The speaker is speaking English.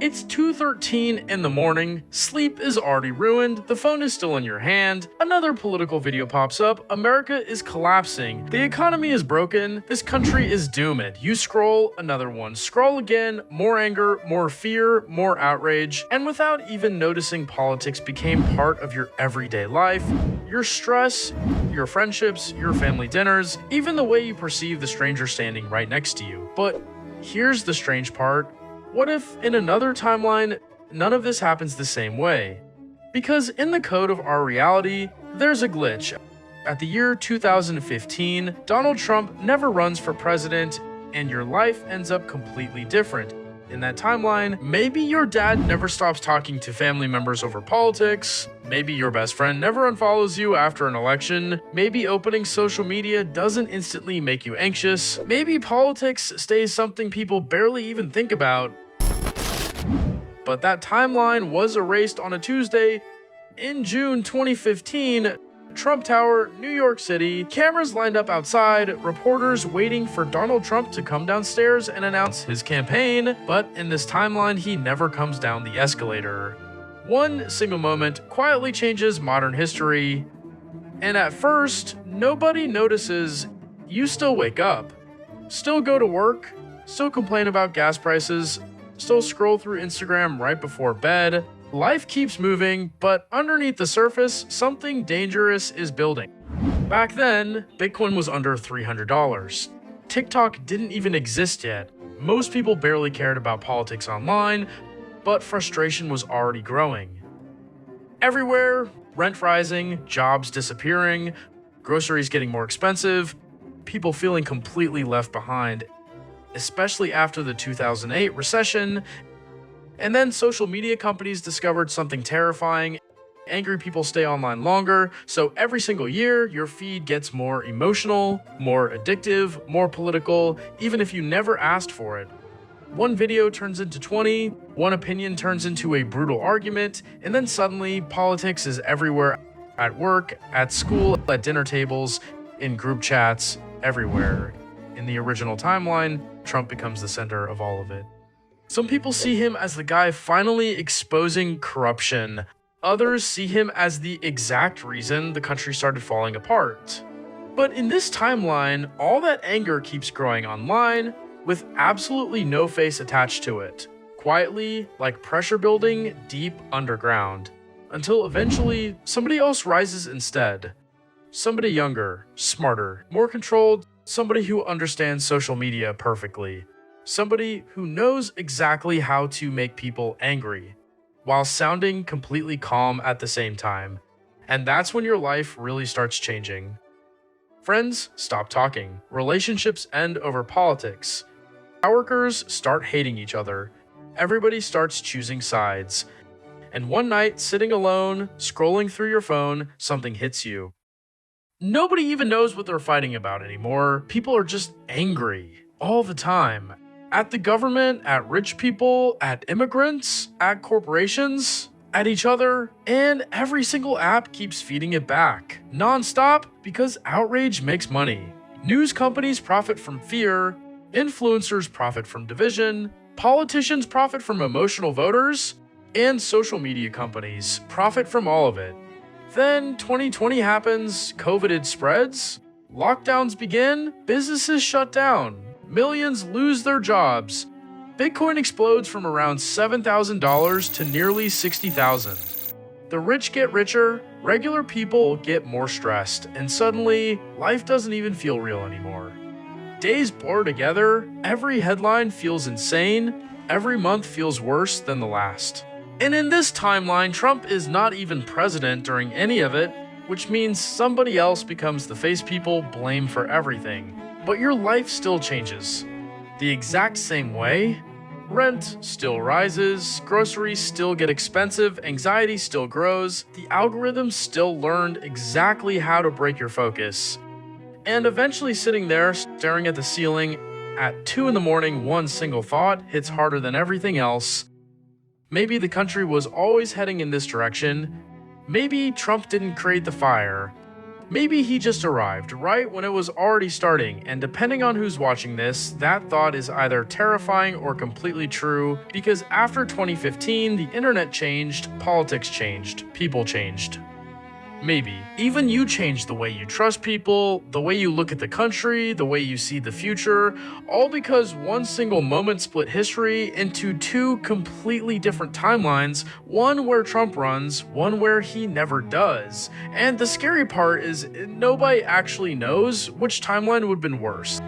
It's 2:13 in the morning, sleep is already ruined, the phone is still in your hand, another political video pops up, America is collapsing, the economy is broken, this country is doomed. You scroll, another one, scroll again, more anger, more fear, more outrage, and without even noticing, politics became part of your everyday life, your stress, your friendships, your family dinners, even the way you perceive the stranger standing right next to you. But here's the strange part. What if, in another timeline, none of this happens the same way? Because in the code of our reality, there's a glitch. At the year 2015, Donald Trump never runs for president, and your life ends up completely different. In that timeline, maybe your dad never stops talking to family members over politics, maybe your best friend never unfollows you after an election, maybe opening social media doesn't instantly make you anxious, maybe politics stays something people barely even think about. But that timeline was erased on a Tuesday in June 2015. Trump Tower, New York City, cameras lined up outside, reporters waiting for Donald Trump to come downstairs and announce his campaign, but in this timeline, he never comes down the escalator. One single moment quietly changes modern history, and at first, nobody notices. You still wake up, still go to work, still complain about gas prices, still scroll through Instagram right before bed. Life keeps moving, but underneath the surface, something dangerous is building. Back then, Bitcoin was under $300. TikTok didn't even exist yet. Most people barely cared about politics online, but frustration was already growing. Everywhere, rent rising, jobs disappearing, groceries getting more expensive, people feeling completely left behind, especially after the 2008 recession. And then social media companies discovered something terrifying. Angry people stay online longer, so every single year, your feed gets more emotional, more addictive, more political, even if you never asked for it. One video turns into 20, one opinion turns into a brutal argument, and then suddenly, politics is everywhere, at work, at school, at dinner tables, in group chats, everywhere. In the original timeline, Trump becomes the center of all of it. Some people see him as the guy finally exposing corruption. Others see him as the exact reason the country started falling apart. But in this timeline, all that anger keeps growing online, with absolutely no face attached to it. Quietly, like pressure building deep underground. Until eventually, somebody else rises instead. Somebody younger, smarter, more controlled, somebody who understands social media perfectly. Somebody who knows exactly how to make people angry, while sounding completely calm at the same time. And that's when your life really starts changing. Friends stop talking, relationships end over politics, coworkers start hating each other, everybody starts choosing sides. And one night, sitting alone, scrolling through your phone, something hits you. Nobody even knows what they're fighting about anymore. People are just angry all the time. At the government, at rich people, at immigrants, at corporations, at each other, and every single app keeps feeding it back, non-stop, because outrage makes money. News companies profit from fear, influencers profit from division, politicians profit from emotional voters, and social media companies profit from all of it. Then 2020 happens, COVID spreads, lockdowns begin, businesses shut down. Millions lose their jobs. Bitcoin explodes from around $7,000 to nearly $60,000. The rich get richer, regular people get more stressed, and suddenly, life doesn't even feel real anymore. Days blur together, every headline feels insane, every month feels worse than the last. And in this timeline, Trump is not even president during any of it, which means somebody else becomes the face people blame for everything. But your life still changes. The exact same way. Rent still rises, groceries still get expensive, anxiety still grows, the algorithms still learned exactly how to break your focus. And eventually sitting there, staring at the ceiling, at 2 in the morning, one single thought hits harder than everything else. Maybe the country was always heading in this direction. Maybe Trump didn't create the fire, Maybe he just arrived right when it was already starting, and depending on who's watching this, that thought is either terrifying or completely true, because after 2015, the internet changed, politics changed, people changed. Maybe. Even you changed the way you trust people, the way you look at the country, the way you see the future, all because one single moment split history into two completely different timelines, one where Trump runs, one where he never does. And the scary part is nobody actually knows which timeline would have been worse.